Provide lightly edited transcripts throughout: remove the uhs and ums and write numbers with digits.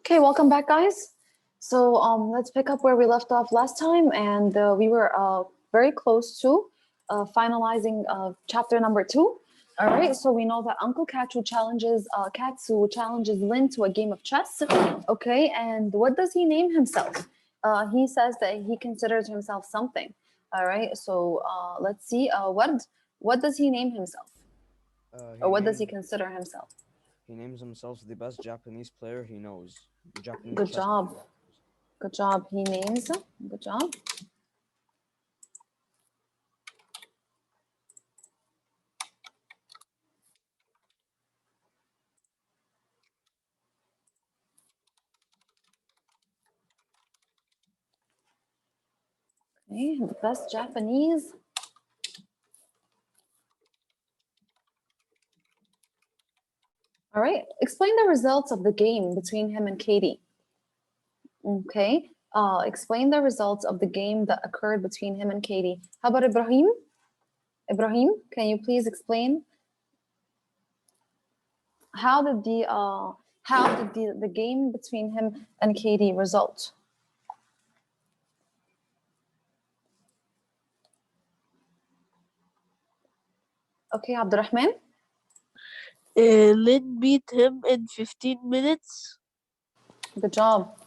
Okay, welcome back, guys. So let's pick up where we left off last time, and we were very close to finalizing chapter number 2. All right, so we know that Uncle Katsu challenges Lin to a game of chess. Okay, and what does he name himself? He says that he considers himself something. All right, so let's see. What does he name himself, or He what does he names consider himself? himself the best Japanese player he knows, Japanese Good chess player. job. Good job. He names. Good job. Okay, the best Japanese. All right. Explain the results of the game between him and Katie. Okay. Explain the results of the game that occurred between him and Katie. How about Ibrahim? Ibrahim, can you please explain how did the game between him and Katie result? Okay, Abdurrahman. Lynn beat him in 15 minutes. Good job.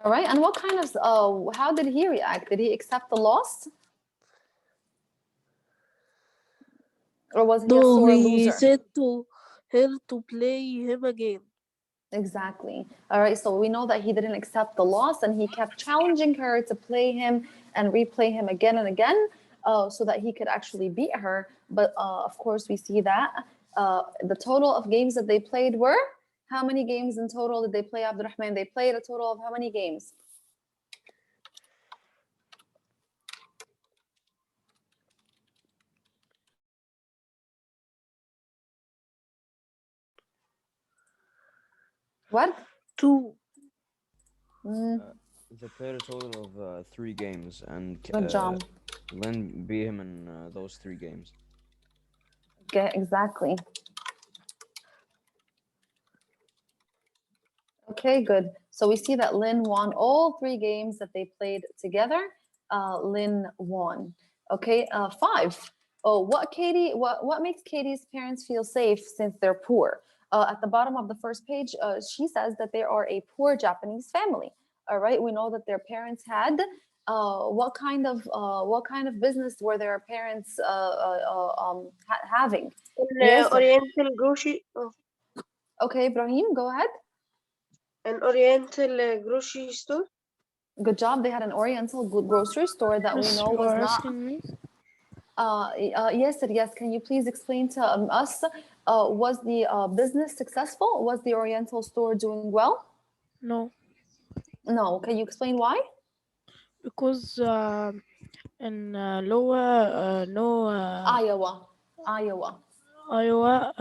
All right. And what kind of how did he react? Did he accept the loss, or was he a No, sore he loser? said to her to play him again. Exactly. All right. So we know that he didn't accept the loss and he kept challenging her to play him and replay him again and again so that he could actually beat her. But of course, we see that the total of games that they played were how many games in total did they play, Abdurrahman? They played a total of how many games? What? 2. Mm, They played a total of 3 games, and good job. Lin beat him in those 3 games. Okay, exactly. Okay, good. So we see that Lynn won all 3 games that they played together. Lynn won. Okay, 5. Oh, what makes Katie's parents feel safe since they're poor? At the bottom of the first page, she says that they are a poor Japanese family. All right, we know that their parents had. What kind of business were their parents having? An Yes. Oriental grocery, Okay, Ibrahim, go ahead. an Oriental grocery store. Good job. They had an Oriental grocery store that we Miss, know you was are not. asking me? Yes, sir, yes. Can you please explain to us? Was the business successful? Was the Oriental store doing well? No, No. Can you explain why? because in lower, no, Iowa, Iowa. Iowa,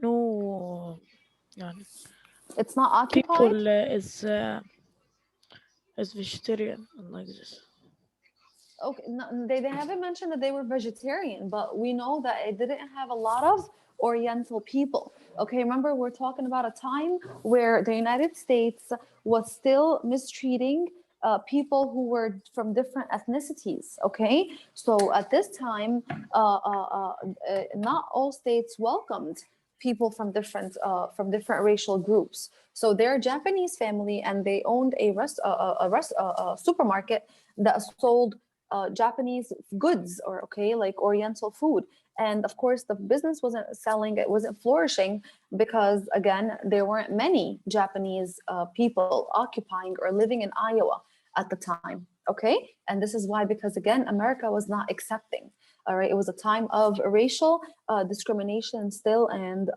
no, يعني It's not occupied. people is vegetarian and like this. Okay, no, they haven't mentioned that they were vegetarian, but we know that it didn't have a lot of Oriental people. Okay, remember we're talking about a time where the United States was still mistreating people who were from different ethnicities. Okay, so at this time, not all states welcomed people from different racial groups. So they're a Japanese family, and they owned a supermarket that sold Japanese goods, or okay, like Oriental food. And of course, the business wasn't selling, it wasn't flourishing because, again, there weren't many Japanese people occupying or living in Iowa at the time. Okay. And this is why, because again, America was not accepting. All right. It was a time of racial discrimination still, and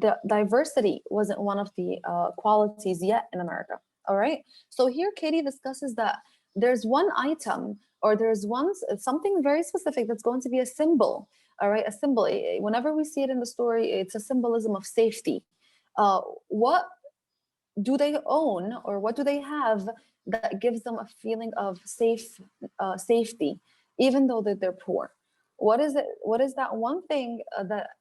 the diversity wasn't one of the qualities yet in America. All right. So here, Katie discusses that there's one item, or there's something very specific that's going to be a symbol. All right, a symbol. Whenever we see it in the story, it's a symbolism of safety. What do they own, or what do they have that gives them a feeling of safety, even though that they're poor? What is it? What is that one thing that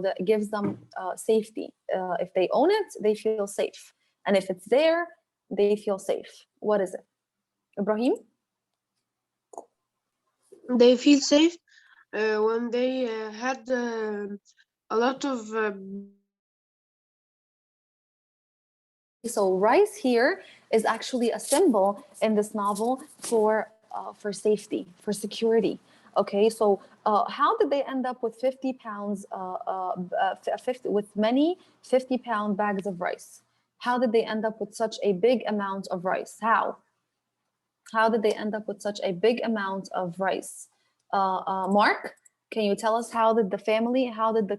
that gives them safety? If they own it, they feel safe, and if it's there, they feel safe. What is it, Ibrahim? They feel safe when they had a lot of So rice here is actually a symbol in this novel for safety, for security. Okay, so how did they end up with 50 pounds, 50, with many 50-pound bags of rice? How did they end up with such a big amount of rice? How? How did they end up with such a big amount of rice? Mark, can you tell us how did the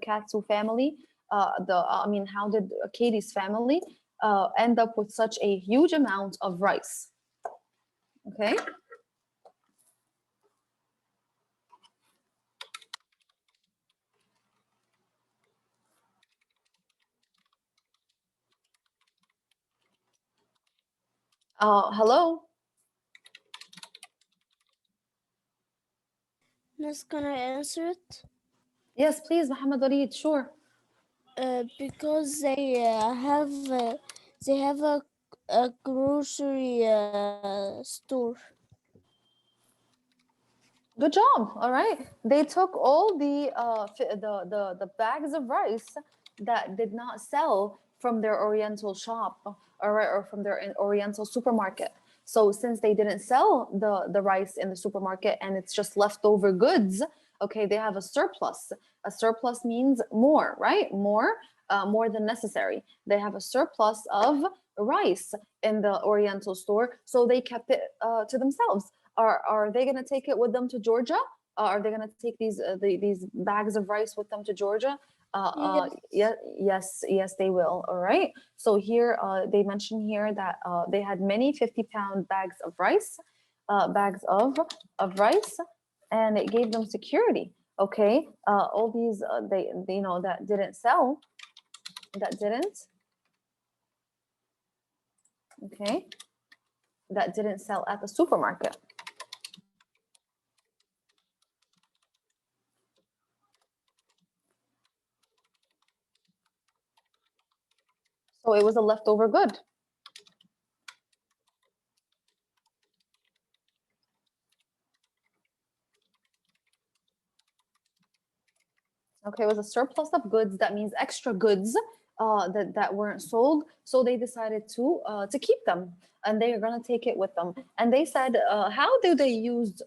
Katsu family, how did Katie's family end up with such a huge amount of rice? Okay. Hello. Nas, can I answer it? Yes, please, Muhammad Walid, sure. Because they have a grocery store. Good job. All right. They took all the bags of rice that did not sell from their Oriental shop, all right, or from their Oriental supermarket. So since they didn't sell the rice in the supermarket and it's just leftover goods, okay, they have a surplus. A surplus means more, right? More than necessary. They have a surplus of rice in the Oriental store, so they kept it to themselves. Are they going to take it with them to Georgia? Are they going to take these bags of rice with them to Georgia? Yes, they will. All right. So here they mention here that they had many 50-pound bags of rice, bags of rice, and it gave them security. Okay. All these they that didn't sell, okay, that didn't sell at the supermarket. So it was a leftover good. Okay, it was a surplus of goods. That means extra goods that weren't sold. So they decided to keep them, and they are gonna take it with them. And they said, how do they use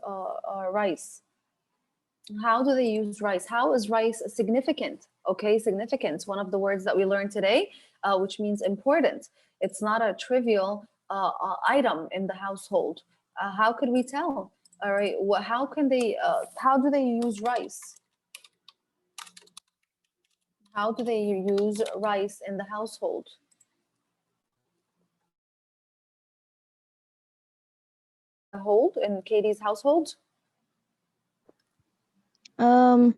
rice? How do they use rice? How is rice significant? Okay, significance, one of the words that we learned today, which means important. It's not a trivial item in the household. How could we tell? All right, how can they? How do they use rice? How do they use rice in the household? Hold in Katie's household? Um,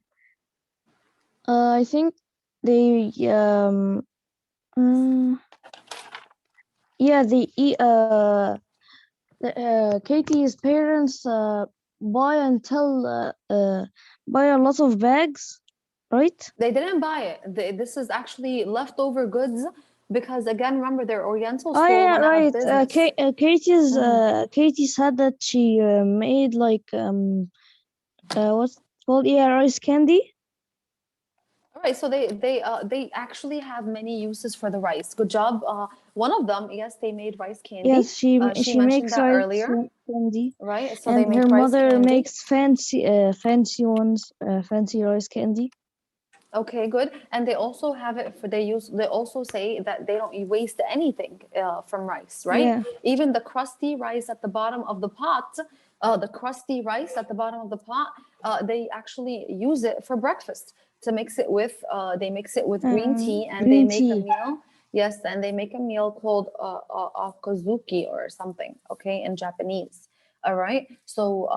I think they yeah, they eat Katie's parents buy buy a lot of bags, right? They didn't buy it. This is actually leftover goods because again, remember their Oriental Oh store yeah, went out of right. business. Katie said that she made like what's it called? Yeah, rice candy. All right, so they actually have many uses for the rice. Good job. One of them, yes, they made rice candy. Yes, She she mentioned makes that rice earlier, candy, right? So they and her make rice mother candy. makes fancy ones, fancy rice candy. Okay, good. And they also have it for they also say that they don't waste anything from rice, right? Yeah. Even the crusty rice at the bottom of the pot, they actually use it for breakfast to mix it with, they mix it with green tea and they Green make a tea. meal. Yes, and they make a meal called okazuki or something, okay, in Japanese. All right. So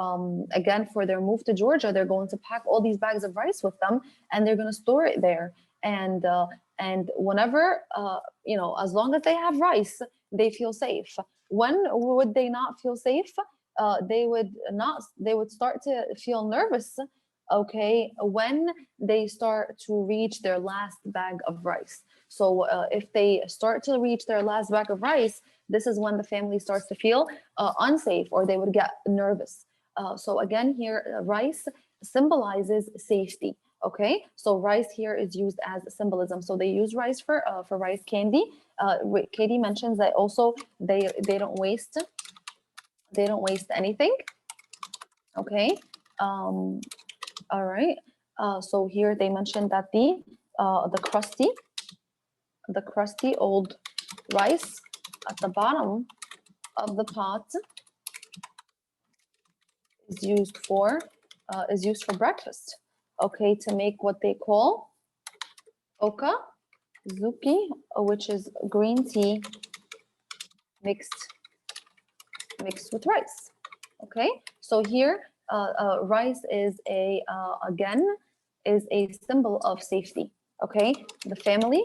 again, for their move to Georgia, they're going to pack all these bags of rice with them, and they're going to store it there. And whenever as long as they have rice, they feel safe. When would they not feel safe? They would not. They would start to feel nervous okay, when they start to reach their last bag of rice. So if they start to reach their last bag of rice, this is when the family starts to feel unsafe, or they would get nervous. So again, here, rice symbolizes safety. Okay, so rice here is used as symbolism. So they use rice for rice candy. Katie mentions that also they don't waste anything. Okay, all right. So here they mentioned that the crusty old rice at the bottom of the pot is used for breakfast. Okay, to make what they call oka zuki, which is green tea mixed with rice. Okay, so here rice is a symbol of safety. Okay, the family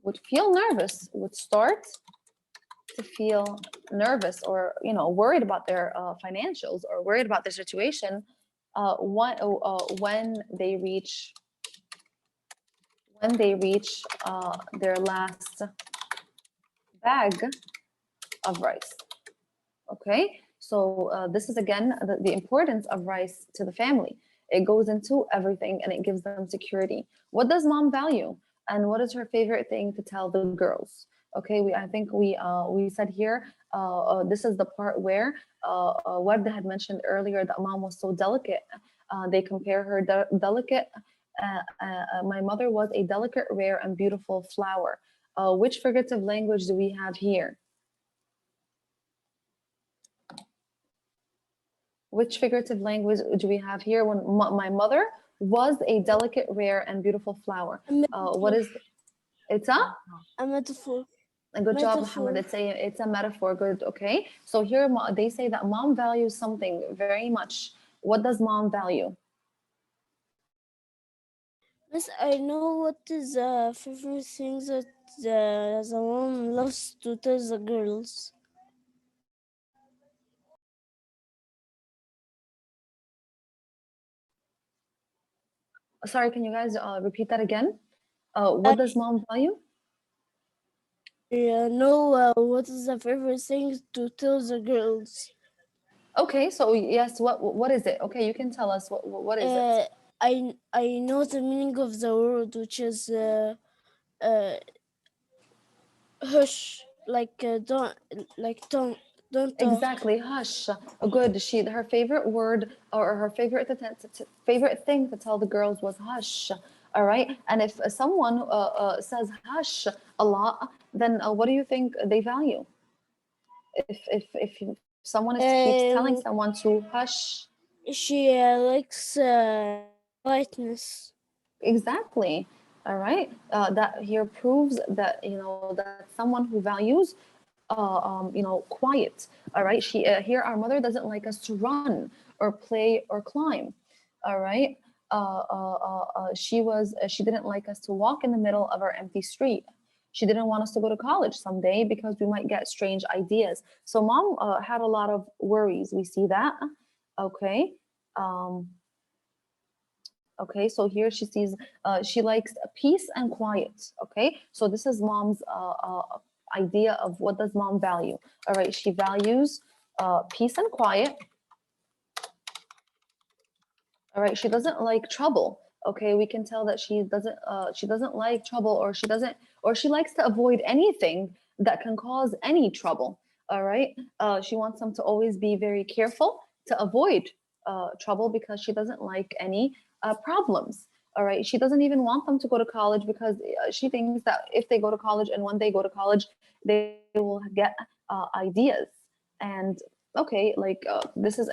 would feel nervous, would start to feel nervous, or worried about their financials, or worried about their situation when they reach their last bag of rice. Okay, so this is again the importance of rice to the family. It goes into everything, and it gives them security. What does mom value, and what is her favorite thing to tell the girls? Okay, I think we said here, this is the part where Warda had mentioned earlier that mom was so delicate. They compare her delicate. My mother was a delicate, rare, and beautiful flower. Which figurative language do we have here? Which figurative language do we have here? When my mother was a delicate, rare, and beautiful flower. What is it's A metaphor. a good job, Metaphor. Muhammad. It's a metaphor. Good. Okay. So here they say that mom values something very much. What does mom value? Miss, I know what is the favorite thing that the mom loves to tell the girls. Sorry, can you guys repeat that again? What I does mom value? know what is the favorite thing to tell the girls. Okay. So yes. What is it? Okay, you can tell us what is it? I know the meaning of the word, which is hush, like don't talk. Exactly, hush. Good. Her favorite word, or her favorite thing to tell the girls was hush. All right. And if someone says hush a lot, then what do you think they value? If someone keeps telling Um, someone to hush, she likes quietness. exactly. All right. That here proves that that someone who values quiet. All right. Here our mother doesn't like us to run or play or climb. All right. She didn't like us to walk in the middle of our empty street. She didn't want us to go to college someday because we might get strange ideas. So mom had a lot of worries. We see that. Okay. Um, okay, so here she likes peace and quiet. Okay, so this is mom's idea of what does mom value. All right, she values peace and quiet. All right, she doesn't like trouble. Okay, we can tell that she doesn't like trouble, or she likes to avoid anything that can cause any trouble. All right, she wants them to always be very careful to avoid trouble, because she doesn't like any problems. All right, she doesn't even want them to go to college, because she thinks that if they go to college, and when they go to college, they will get ideas. And okay, like this is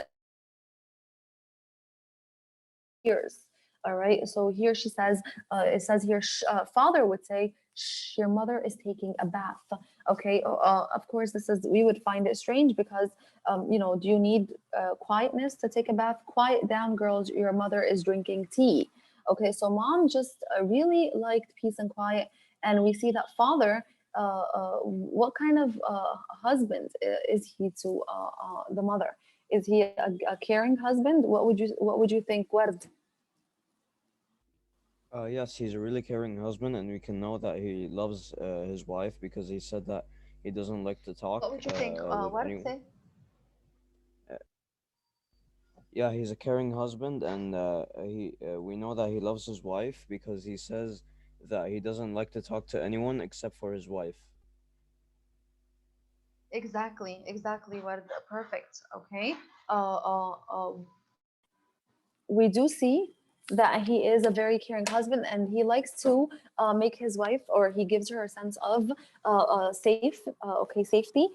years. All right. So here she says, it says here, father would say, shh, your mother is taking a bath. Okay. Of course, we would find it strange, because, do you need quietness to take a bath? Quiet down, girls. Your mother is drinking tea. Okay. So mom just really liked peace and quiet. And we see that father, what kind of husband is he to the mother? Is he a caring husband? What would you think, Ward? Yes, he's a really caring husband, and we can know that he loves his wife because he said that he doesn't like to talk What would you think, with Ward? anyone. Say? Yeah, he's a caring husband, and we know that he loves his wife because he says that he doesn't like to talk to anyone except for his wife. Exactly, Ward. Perfect. Okay. We do see that he is a very caring husband, and he likes to make his wife, or he gives her a sense of safety.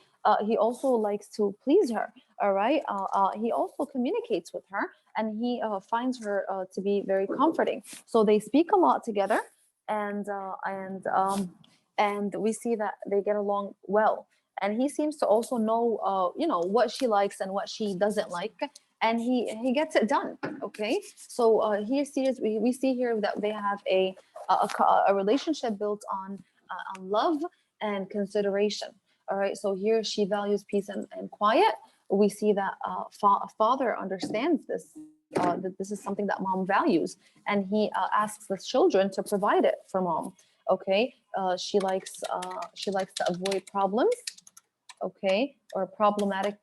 He also likes to please her. All right. He also communicates with her, and he finds her to be very comforting. So they speak a lot together, and and we see that they get along well. And he seems to also know, what she likes and what she doesn't like, and he gets it done. Okay, so he sees we see here that they have a relationship built on love and consideration. All right, so here she values peace and quiet. We see that father understands this, that this is something that mom values, and he asks the children to provide it for mom. Okay, she likes to avoid problems. Okay, or problematic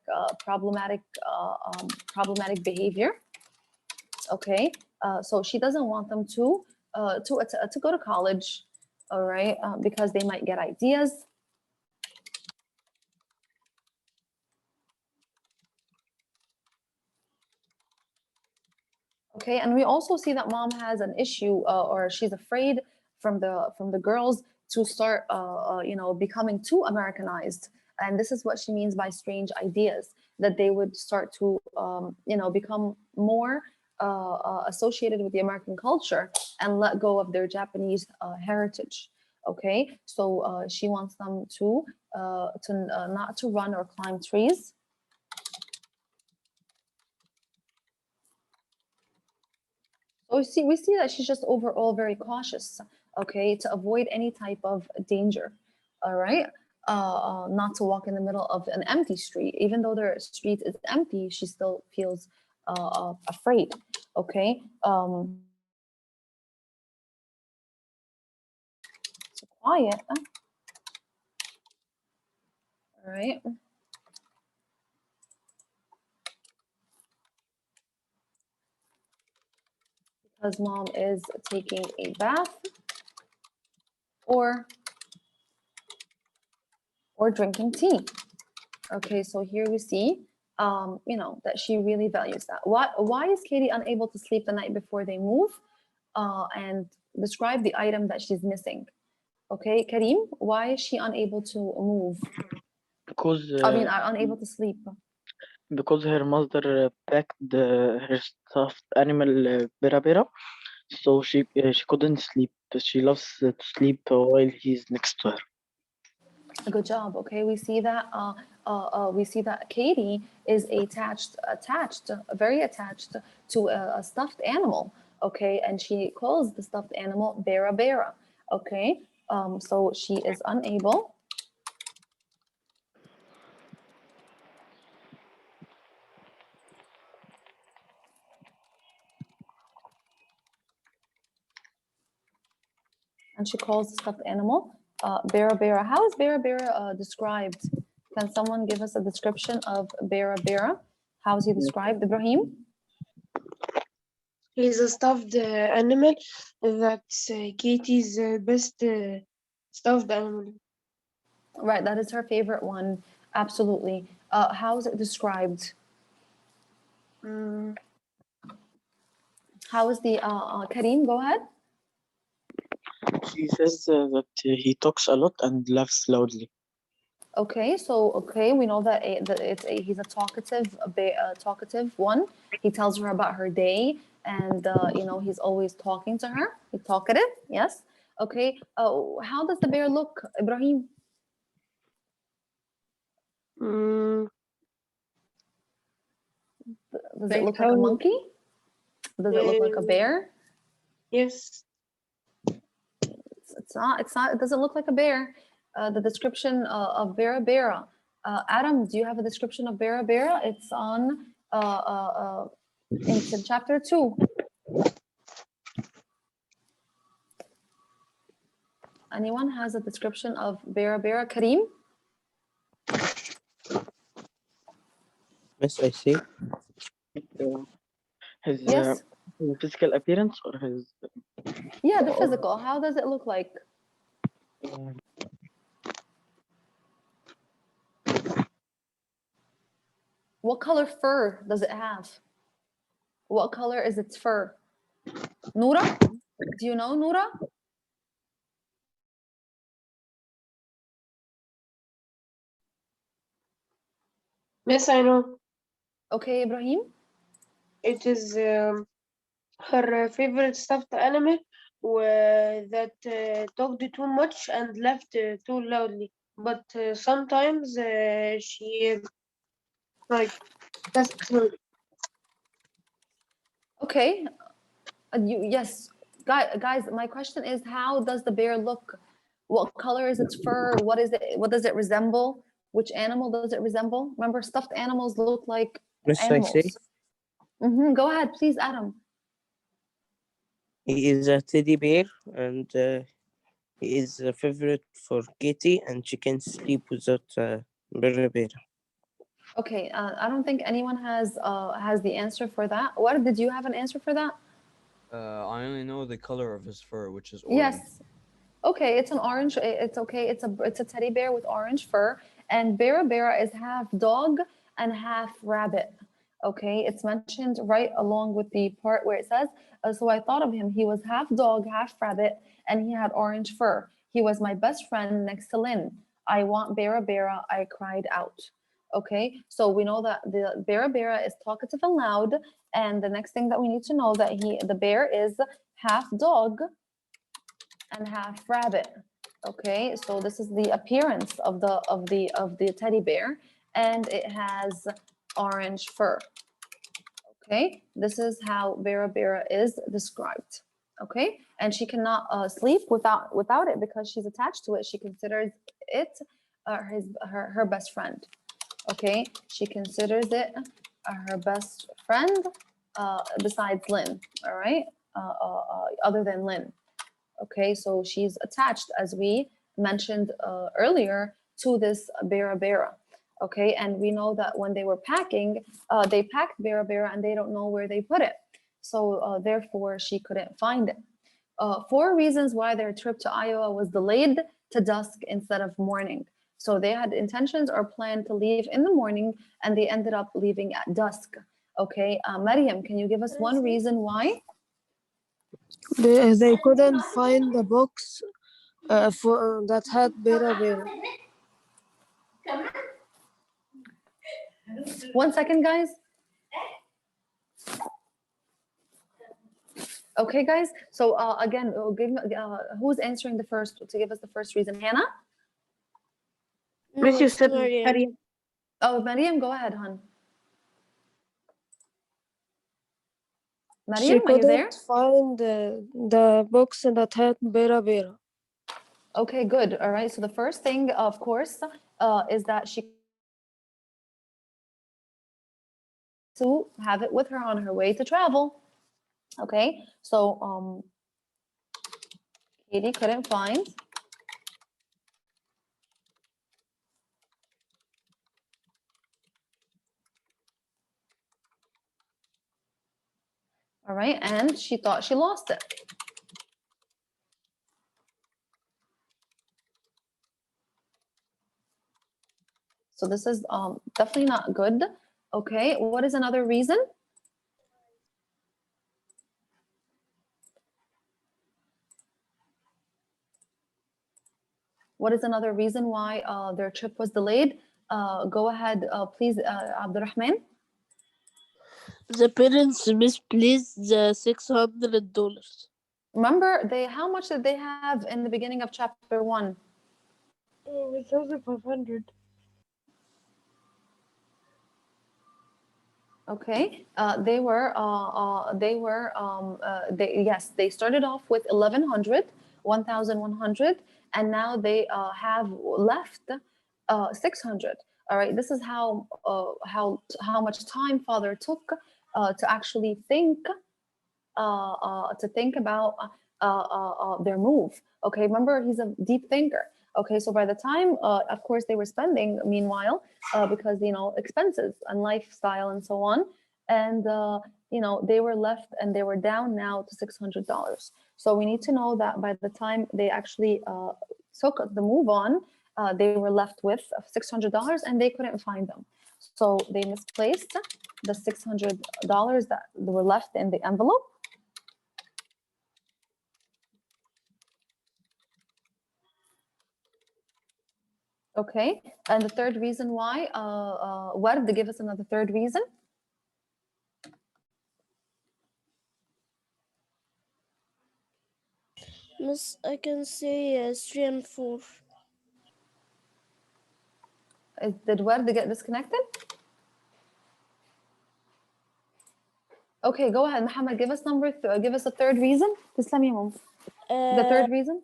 behavior. Okay, so she doesn't want them to go to college. All right, because they might get ideas. Okay, and we also see that mom has an issue, or she's afraid from the girls to start, becoming too Americanized. And this is what she means by strange ideas, that they would start to, become more associated with the American culture and let go of their Japanese heritage. Okay, so she wants them to not to run or climb trees. So we see that she's just overall very cautious, okay, to avoid any type of danger. All right. Not to walk in the middle of an empty street. Even though their street is empty, she still feels afraid. Okay. So quiet. All right. Because mom is taking a bath or drinking tea. Okay, so here we see, that she really values that. Why is Katie unable to sleep the night before they move? And describe the item that she's missing. Okay, Kareem, why is she unable to move? because I mean, unable to sleep. her mother packed her stuffed animal Bera Bera, so she couldn't sleep. She loves to sleep while he's next to her. Good job. Okay, we see that Katie is very attached to a stuffed animal. Okay, and she calls the stuffed animal Bera Bera. Okay, so she is unable and she calls the stuffed animal Bera Bera. How is Bera Bera described? Can someone give us a description of Bera Bera? How is he described, Ibrahim? He's a stuffed animal. That's Katie's best stuffed animal. Right, that is her favorite one. Absolutely. How is it described? Mm, How is the Kareem? Go ahead. She says that he talks a lot and laughs loudly. Okay, so we know that, he's a talkative one. He tells her about her day, and he's always talking to her. He's talkative, yes. Okay. How does the bear look, Ibrahim? mm, Does it like look like a how? monkey? Does it look like a bear? Yes. It's not. It's not. It doesn't look like a bear. The description of Bera Bera. Adam, do you have a description of Bera Bera? It's on into chapter 2. Anyone has a description of Bera Bera? Kareem? Miss, I see. His Yes. physical appearance or his Yeah, the physical. How does it look like? What color fur does it have? What color is its fur? Noura? Do you know, Noura? Yes, I know. Okay, Ibrahim? It is her favorite stuffed animal that talked too much and laughed too loudly. But sometimes she like that's Okay. Yes. Guys, my question is, how does the bear look? What color is its fur? What is it? What does it resemble? Which animal does it resemble? Remember, stuffed animals look like Miss, I see. animals. Go ahead, please, Adam. He is a teddy bear, and he is a favorite for Kitty, and she can sleep without Bera Bera. Okay, I don't think anyone has the answer for that. What did you have an answer for that? I only know the color of his fur, which is orange. Yes. Okay, it's an orange. It's okay. It's a teddy bear with orange fur, and Bera Bera is half dog and half rabbit. Okay, it's mentioned right along with the part where it says, so I thought of him. He was half dog, half rabbit, and he had orange fur. He was my best friend next to Lynn. I want Bera Bera, I cried out. Okay, so we know that the Bera Bera is talkative and loud, and the next thing that we need to know that the bear is half dog and half rabbit. Okay, so this is the appearance of the teddy bear, and it has orange fur. Okay, this is how Bera Bera is described. Okay, and she cannot sleep without it because she's attached to it. She considers it her best friend. Okay, she considers it her best friend besides Lynn. All right, other than Lynn. Okay, so she's attached, as we mentioned earlier, to this Bera Bera. Okay, and we know that when they were packing, they packed Bera Bera and they don't know where they put it. So therefore, she couldn't find it. 4 reasons why their trip to Iowa was delayed to dusk instead of morning. So they had intentions or planned to leave in the morning, and they ended up leaving at dusk. Okay, Mariam, can you give us one reason why? They couldn't find the box for that had Bera Bera. 1 second, guys. Okay, guys. So again, who's answering the first to give us the first reason? Hannah? No, Miss, you it's said Mariam. Mariam. Oh, Mariam, go ahead, hon. She Mariam, are you there? couldn't find the box that had Bera Bera. Okay, good. All right. So the first thing, of course, is that she to have it with her on her way to travel. Okay. So Katie couldn't find. All right, and she thought she lost it. So this is definitely not good. Okay, what is another reason? What is another reason why their trip was delayed? Go ahead, please, Abdurrahman. The parents misplaced the $600. Remember, how much did they have in the beginning of chapter 1? 1,500. Okay, yes, they started off with 1,100, 1,100, and now they have left 600. All right, this is how much time father took to actually think about their move. Okay, remember, he's a deep thinker. Okay, so by the time, of course, they were spending, meanwhile, because expenses and lifestyle and so on, and they were left and they were down now to $600. So we need to know that by the time they actually took the move on, they were left with $600 and they couldn't find them. So they misplaced the $600 that were left in the envelope. Okay, and the third reason why, Ward, give us another third reason. Miss, I can say 3 and 4. Did Ward get disconnected? Okay, go ahead, Muhammad, give us give us a third reason. تسلمي يا ماما. The third reason?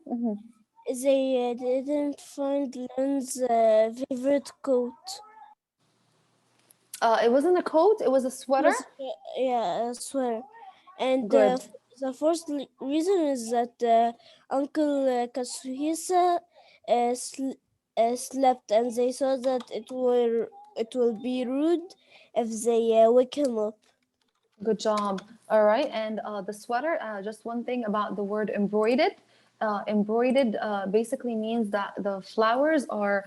They didn't find Lynn's favorite coat. It wasn't a coat, it was a sweater. Yeah, I swear. And Good. the first reason is that Uncle Katsuhisa slept, and they thought that it will be rude if they wake him up. Good job. All right, and the sweater, just one thing about the word embroidered. Embroidered basically means that the flowers are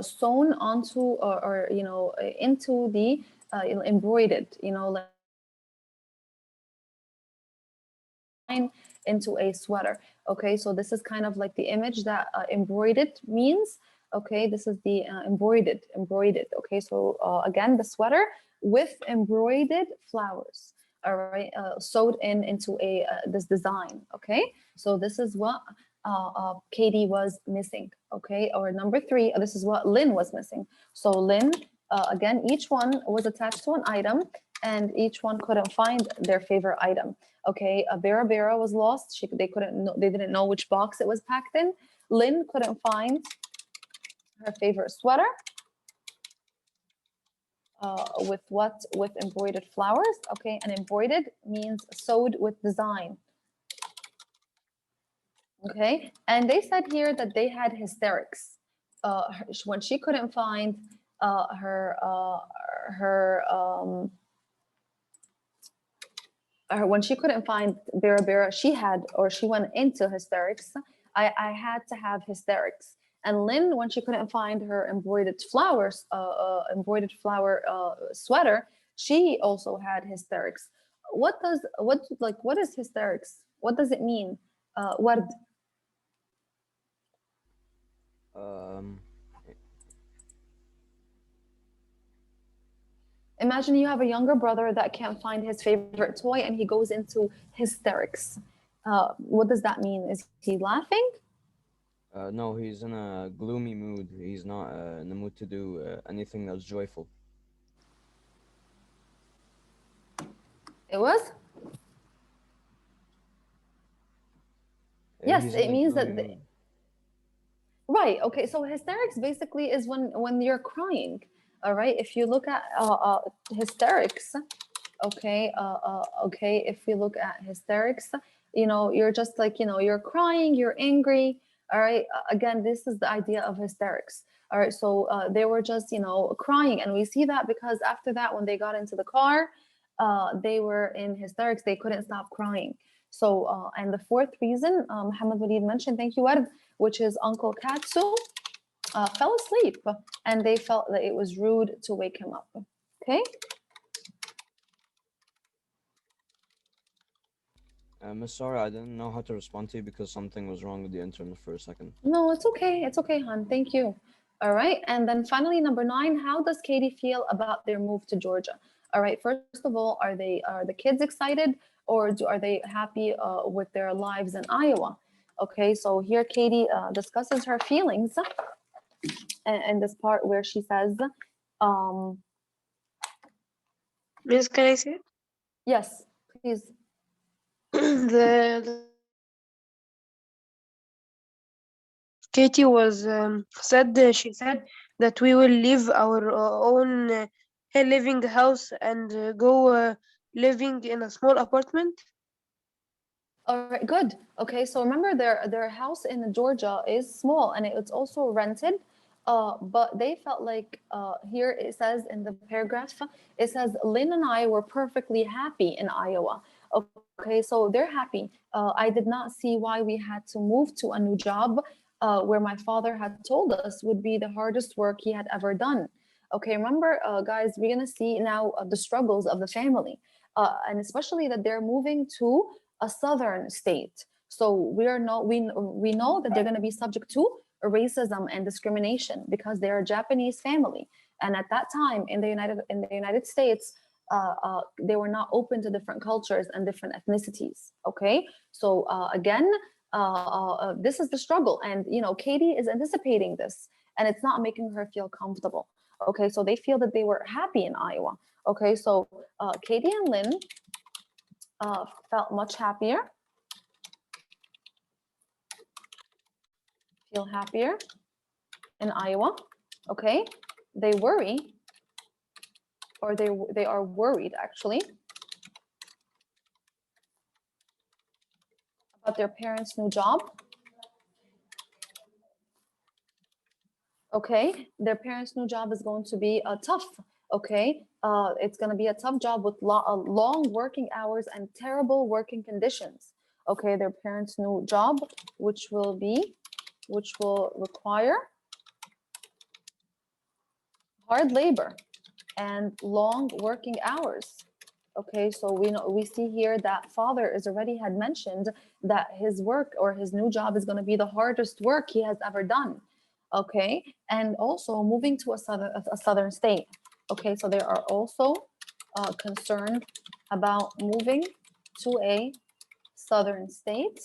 sewn onto or into the embroidered, into a sweater. Okay, so this is kind of like the image that embroidered means. Okay, this is the embroidered. Okay, so again, the sweater with embroidered flowers. All right, sewed into this design. Okay, so this is what Katie was missing. Okay, or number 3, this is what Lynn was missing. So Lynn, again, each one was attached to an item, and each one couldn't find their favorite item. Okay, Bera was lost. They didn't know which box it was packed in. Lynn couldn't find her favorite sweater. With embroidered flowers. Okay, and embroidered means sewed with design. Okay, and they said here that they had hysterics when she couldn't find when she couldn't find Bera, she went into hysterics. I had to have hysterics. And Lynn, when she couldn't find her embroidered flower sweater, she also had hysterics. What is hysterics? What does it mean? Ward. Imagine you have a younger brother that can't find his favorite toy and he goes into hysterics. What does that mean? Is he laughing? No, he's in a gloomy mood. He's not in the mood to do anything that's joyful. It was? Yes, He's it in a means gloomy that mood. right. Okay, so hysterics basically is when you're crying. All right, if you look at hysterics, okay, okay, if we look at hysterics, you're just like, you're crying, you're angry. All right, again, this is the idea of hysterics. All right, so they were just, crying, and we see that because after that, when they got into the car, they were in hysterics. They couldn't stop crying. So, and the fourth reason, Muhammad Walid mentioned, thank you, Ward, which is Uncle Katsu fell asleep, and they felt that it was rude to wake him up. Okay. Miss Sarah, I didn't know how to respond to you because something was wrong with the internet for a second. No, it's okay. It's okay, hon. Thank you. All right. And then finally, number 9, how does Katie feel about their move to Georgia? All right. First of all, are the kids excited, or are they happy with their lives in Iowa? Okay. So here Katie discusses her feelings in this part where she says, Miss, can I say it? yes, please. Katie was she said that we will leave our own living house and go living in a small apartment? All right, good. Okay, so remember their house in Georgia is small and it's also rented. But they felt like here it says in the paragraph, it says Lynn and I were perfectly happy in Iowa. Okay, so they're happy. I did not see why we had to move to a new job where my father had told us would be the hardest work he had ever done. Okay, remember, guys, we're gonna see now the struggles of the family, and especially that they're moving to a southern state. So we know that they're going to be subject to racism and discrimination because they're a Japanese family, and at that time in the United States, they were not open to different cultures and different ethnicities. Okay, so again, this is the struggle, and Katie is anticipating this, and it's not making her feel comfortable. Okay, so they feel that they were happy in Iowa. Okay, so Katie and Lynn felt much happier, feel happier in Iowa. Okay, they worry, or they are worried actually about their parents' new job. Okay, their parents' new job is going to be tough. Okay, it's going to be a tough job with long working hours and terrible working conditions. Okay, their parents' new job, which will require hard labor and long working hours. Okay, so we see here that father is already had mentioned that his work or his new job is going to be the hardest work he has ever done. Okay, and also moving to a southern state. Okay, so they are also concerned about moving to a southern state.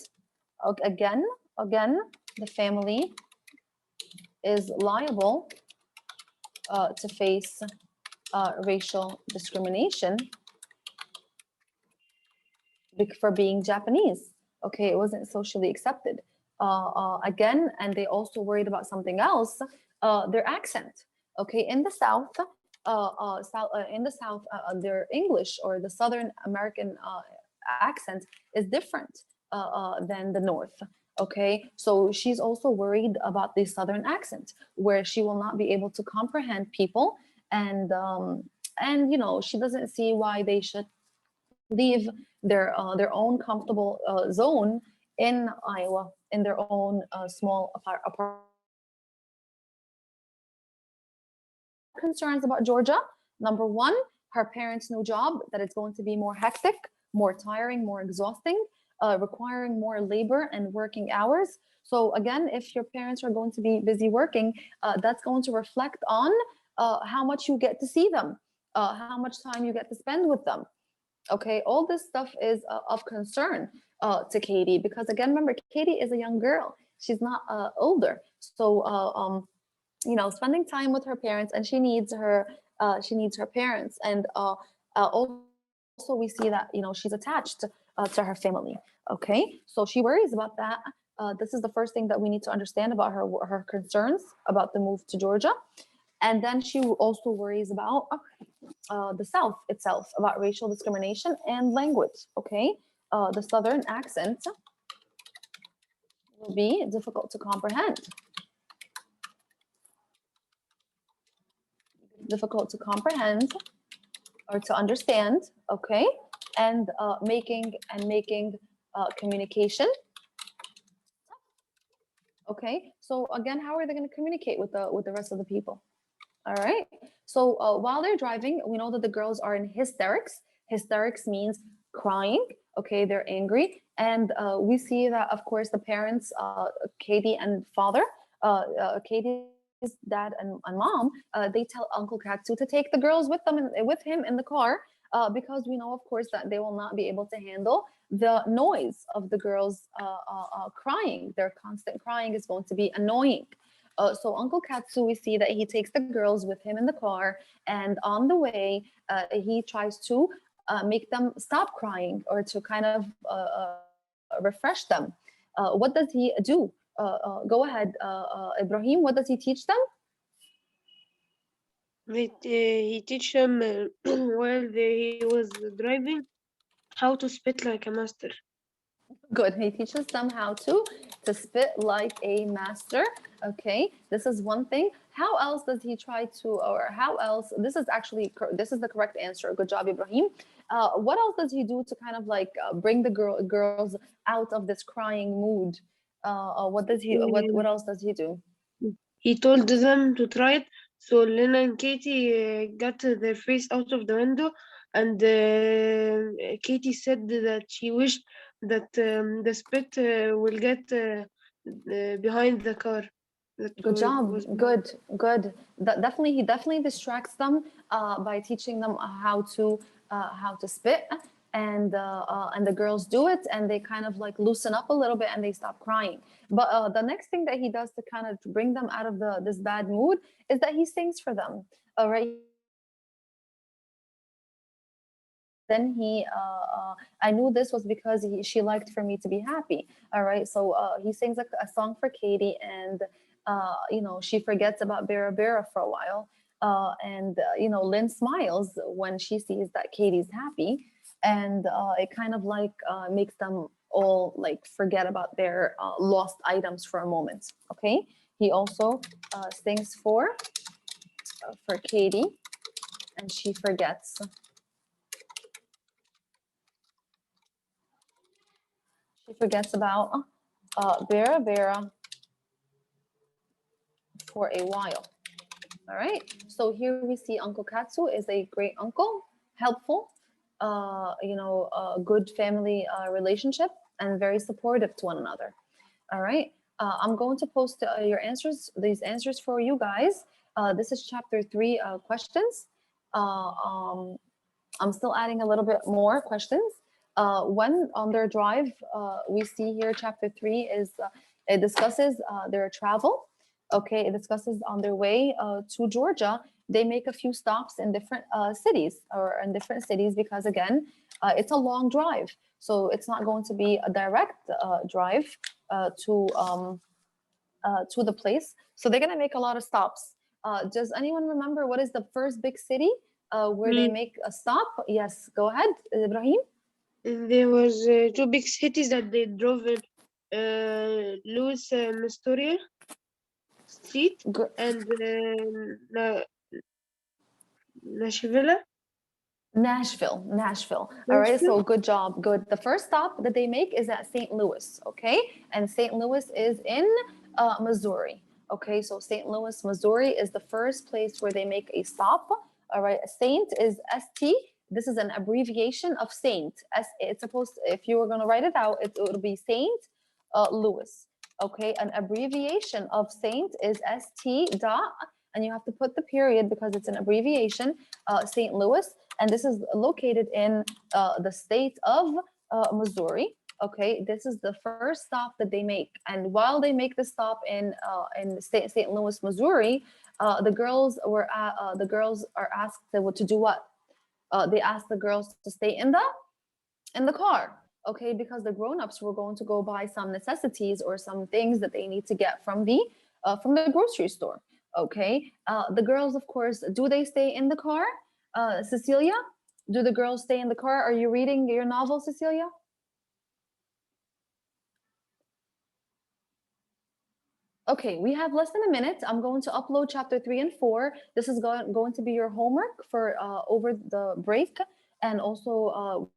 Again, the family is liable to face racial discrimination for being Japanese. Okay, it wasn't socially accepted. Again, and they also worried about something else, their accent. Okay, in the South, their English or the Southern American accent is different than the North. Okay, so she's also worried about the Southern accent, where she will not be able to comprehend people, and she doesn't see why they should leave their own comfortable zone in Iowa, in their own small apartment. Concerns about Georgia. Number one, her parents' new job, that it's going to be more hectic, more tiring, more exhausting, requiring more labor and working hours. So again, if your parents are going to be busy working, that's going to reflect on how much you get to see them, how much time you get to spend with them. Okay, all this stuff is of concern to Katie, because again, remember, Katie is a young girl. She's not older. So spending time with her parents, and she needs her parents, and also we see that she's attached to her family. Okay, so she worries about that. This is the first thing that we need to understand about her concerns about the move to Georgia. And then she also worries about the South itself, about racial discrimination and language. Okay, the Southern accent will be difficult to comprehend. Difficult to comprehend or to understand. Okay, and making communication. Okay, so again, how are they going to communicate with the rest of the people? All right. So while they're driving, we know that the girls are in hysterics. Hysterics means crying. Okay, they're angry, and we see that, of course, the parents, Katie and father, Katie's dad and mom, they tell Uncle Katsu to take the girls with them with him in the car, because we know, of course, that they will not be able to handle the noise of the girls crying. Their constant crying is going to be annoying. So Uncle Katsu, we see that he takes the girls with him in the car, and on the way, he tries to make them stop crying, or to kind of refresh them. What does he do? Go ahead, Ibrahim. What does he teach them? He teach him while he was driving how to spit like a master. Good. He teaches them how to spit like a master. Okay, this is one thing. How else does he try to, or how else? This is actually this is the correct answer. Good job, Ibrahim. What else does he do to kind of like bring the girls out of this crying mood? What does he? Uh, What else does he do? he told them to try it. So Lena and Katie got their face out of the window, and Katie said that she wished that the spit will get behind the car. That Good job. was Good. Definitely, he definitely distracts them by teaching them how to spit, and the girls do it, and they kind of like loosen up a little bit, and they stop crying. But the next thing that he does to kind of bring them out of this bad mood is that he sings for them. All right. Then I knew this was because she liked for me to be happy. All right, so he sings a song for Katie, and she forgets about Bera Bera for a while, and Lynn smiles when she sees that Katie's happy, and it kind of like makes them all like forget about their lost items for a moment. Okay, he also sings for Katie, and she forgets. She forgets about Bera Bera for a while. All right. So here we see Uncle Katsu is a great uncle, helpful, good family relationship, and very supportive to one another. All right. I'm going to post these answers for you guys. This is chapter 3 questions. Uh, um, I'm still adding a little bit more questions. When on their drive, we see here chapter 3 is it discusses their travel. Okay, it discusses on their way to Georgia. They make a few stops in different cities or in different cities because again, it's a long drive. So it's not going to be a direct drive to the place. So they're gonna make a lot of stops. Does anyone remember what is the first big city where they me. make a stop? Yes, go ahead, Ibrahim. There was two big cities that they drove in, Louis Astoria Street Good. and Nashville. Nashville. All right, Nashville. so good job. Good. The first stop that they make is at St. Louis, okay? And St. Louis is in Missouri, okay? So St. Louis, Missouri is the first place where they make a stop. All right, Saint is ST. This is an abbreviation of Saint. It's supposed, if you were going to write it out, it would be Saint Louis, okay? An abbreviation of Saint is ST dot, and you have to put the period because it's an abbreviation, St. Louis, and this is located in the state of Missouri. Okay, this is the first stop that they make, and while they make the stop in St. Louis, Missouri, the girls are asked to do what? They asked the girls to stay in the car. Okay, because the grown-ups were going to go buy some necessities or some things that they need to get from the grocery store. Okay, the girls, of course, do they stay in the car? Cecilia, do the girls stay in the car? Are you reading your novel, Cecilia? Okay, we have less than a minute. I'm going to upload chapter 3 and 4. This is going to be your homework for over the break, and also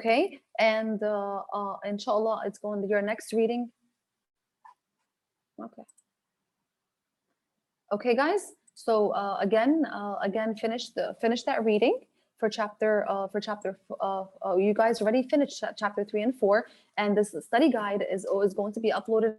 okay, and inshallah, it's going to your next reading. Okay. Okay, guys. So again, finish that reading for chapter. You guys already finished chapter 3 and 4, and this study guide is going to be uploaded